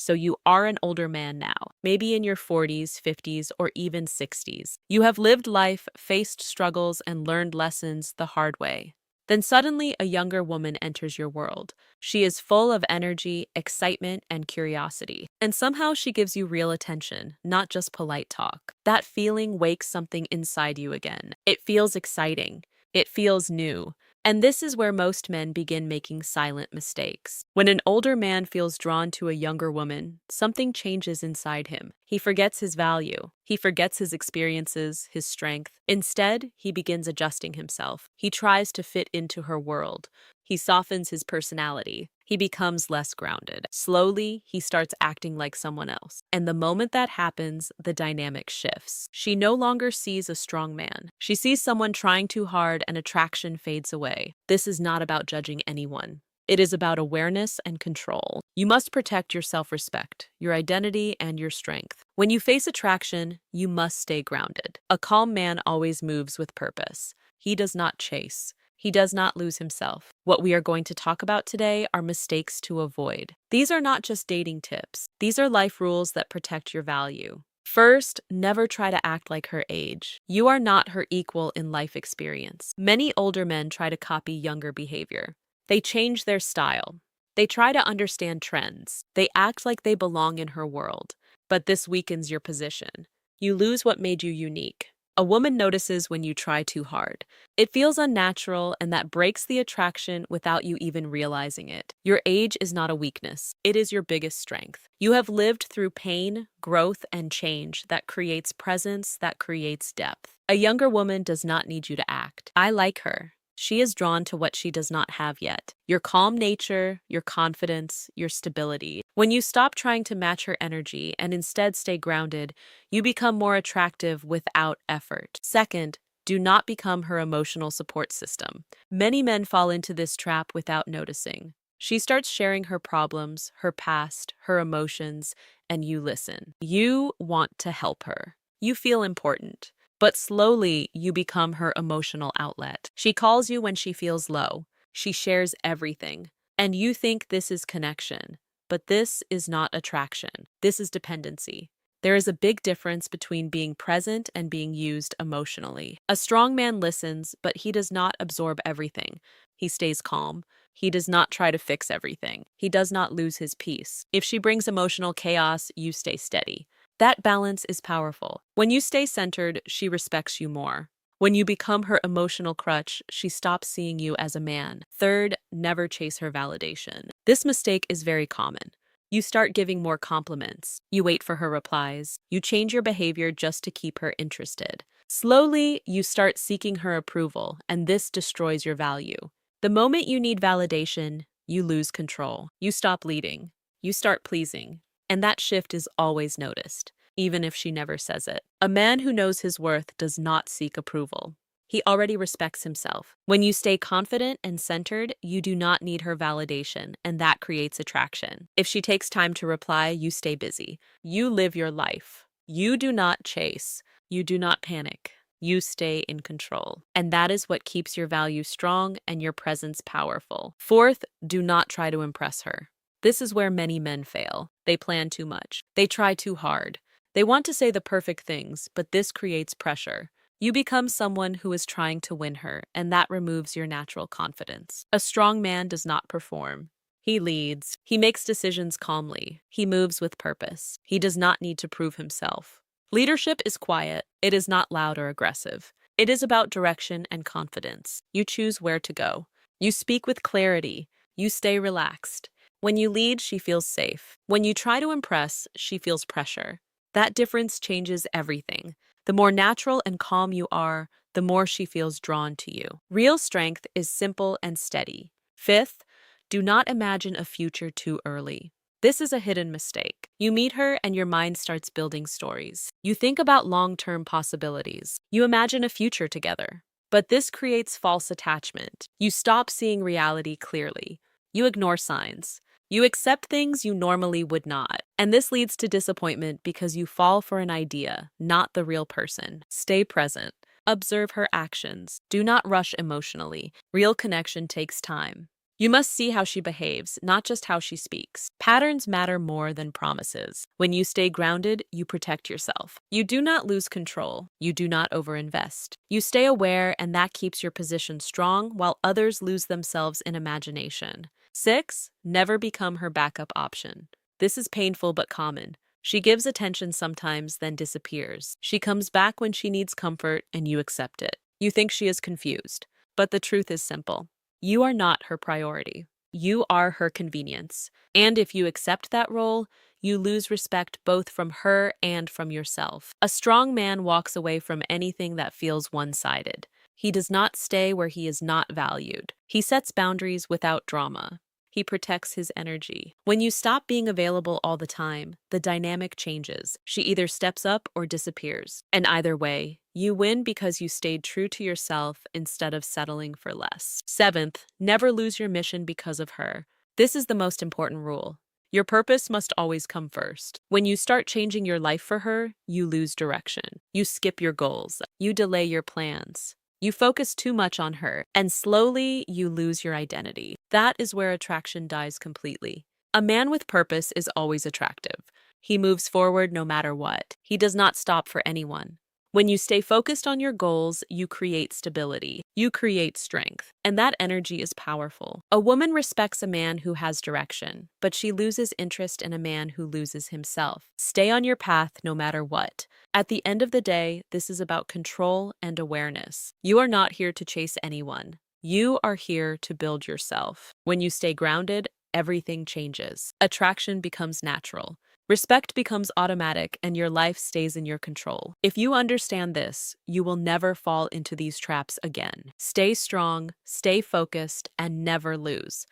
So you are an older man now, maybe in your 40s, 50s, or even 60s. You have lived life, faced struggles, and learned lessons the hard way. Then suddenly a younger woman enters your world. She is full of energy, excitement, and curiosity. And somehow she gives you real attention, not just polite talk. That feeling wakes something inside you again. It feels exciting. It feels new. And this is where most men begin making silent mistakes. When an older man feels drawn to a younger woman, something changes inside him. He forgets his value. He forgets his experiences, his strength. Instead, he begins adjusting himself. He tries to fit into her world. He softens his personality. He becomes less grounded. Slowly, he starts acting like someone else. And the moment that happens, the dynamic shifts. She no longer sees a strong man. She sees someone trying too hard and attraction fades away. This is not about judging anyone. It is about awareness and control. You must protect your self-respect, your identity, and your strength. When you face attraction, you must stay grounded. A calm man always moves with purpose. He does not chase. He does not lose himself. What we are going to talk about today are mistakes to avoid. These are not just dating tips. These are life rules that protect your value. First, never try to act like her age. You are not her equal in life experience. Many older men try to copy younger behavior. They change their style. They try to understand trends. They act like they belong in her world. But this weakens your position. You lose what made you unique. A woman notices when you try too hard. It feels unnatural, and that breaks the attraction without you even realizing it. Your age is not a weakness. It is your biggest strength. You have lived through pain, growth, and change that creates presence, that creates depth. A younger woman does not need you to act. I like her. She is drawn to what she does not have yet. Your calm nature, your confidence, your stability. When you stop trying to match her energy and instead stay grounded, you become more attractive without effort. Second, do not become her emotional support system. Many men fall into this trap without noticing. She starts sharing her problems, her past, her emotions, and you listen. You want to help her. You feel important. But slowly, you become her emotional outlet. She calls you when she feels low. She shares everything. And you think this is connection. But this is not attraction. This is dependency. There is a big difference between being present and being used emotionally. A strong man listens, but he does not absorb everything. He stays calm. He does not try to fix everything. He does not lose his peace. If she brings emotional chaos, you stay steady. That balance is powerful. When you stay centered, she respects you more. When you become her emotional crutch, she stops seeing you as a man. Third, never chase her validation. This mistake is very common. You start giving more compliments. You wait for her replies. You change your behavior just to keep her interested. Slowly, you start seeking her approval, and this destroys your value. The moment you need validation, you lose control. You stop leading. You start pleasing. And that shift is always noticed, even if she never says it. A man who knows his worth does not seek approval. He already respects himself. When you stay confident and centered, you do not need her validation, and that creates attraction. If she takes time to reply, you stay busy. You live your life. You do not chase. You do not panic. You stay in control. And that is what keeps your value strong and your presence powerful. Fourth, do not try to impress her. This is where many men fail. They plan too much. They try too hard. They want to say the perfect things, but this creates pressure. You become someone who is trying to win her, and that removes your natural confidence. A strong man does not perform. He leads. He makes decisions calmly. He moves with purpose. He does not need to prove himself. Leadership is quiet. It is not loud or aggressive. It is about direction and confidence. You choose where to go. You speak with clarity. You stay relaxed. When you lead, she feels safe. When you try to impress, she feels pressure. That difference changes everything. The more natural and calm you are, the more she feels drawn to you. Real strength is simple and steady. Fifth, do not imagine a future too early. This is a hidden mistake. You meet her and your mind starts building stories. You think about long-term possibilities. You imagine a future together. But this creates false attachment. You stop seeing reality clearly. You ignore signs. You accept things you normally would not. And this leads to disappointment because you fall for an idea, not the real person. Stay present. Observe her actions. Do not rush emotionally. Real connection takes time. You must see how she behaves, not just how she speaks. Patterns matter more than promises. When you stay grounded, you protect yourself. You do not lose control. You do not overinvest. You stay aware, and that keeps your position strong while others lose themselves in imagination. 6. Never become her backup option. This is painful but common. She gives attention sometimes, then disappears. She comes back when she needs comfort, and you accept it. You think she is confused. But the truth is simple. You are not her priority. You are her convenience. And if you accept that role, you lose respect both from her and from yourself. A strong man walks away from anything that feels one-sided. He does not stay where he is not valued. He sets boundaries without drama. He protects his energy. When you stop being available all the time, the dynamic changes. She either steps up or disappears. And either way, you win because you stayed true to yourself instead of settling for less. 7th, never lose your mission because of her. This is the most important rule. Your purpose must always come first. When you start changing your life for her, you lose direction. You skip your goals. You delay your plans. You focus too much on her, and slowly you lose your identity. That is where attraction dies completely. A man with purpose is always attractive. He moves forward no matter what. He does not stop for anyone. When you stay focused on your goals, you create stability. You create strength. And that energy is powerful. A woman respects a man who has direction, but she loses interest in a man who loses himself. Stay on your path no matter what. At the end of the day, this is about control and awareness. You are not here to chase anyone. You are here to build yourself. When you stay grounded, everything changes. Attraction becomes natural. Respect becomes automatic, and your life stays in your control. If you understand this, you will never fall into these traps again. Stay strong, stay focused, and never lose.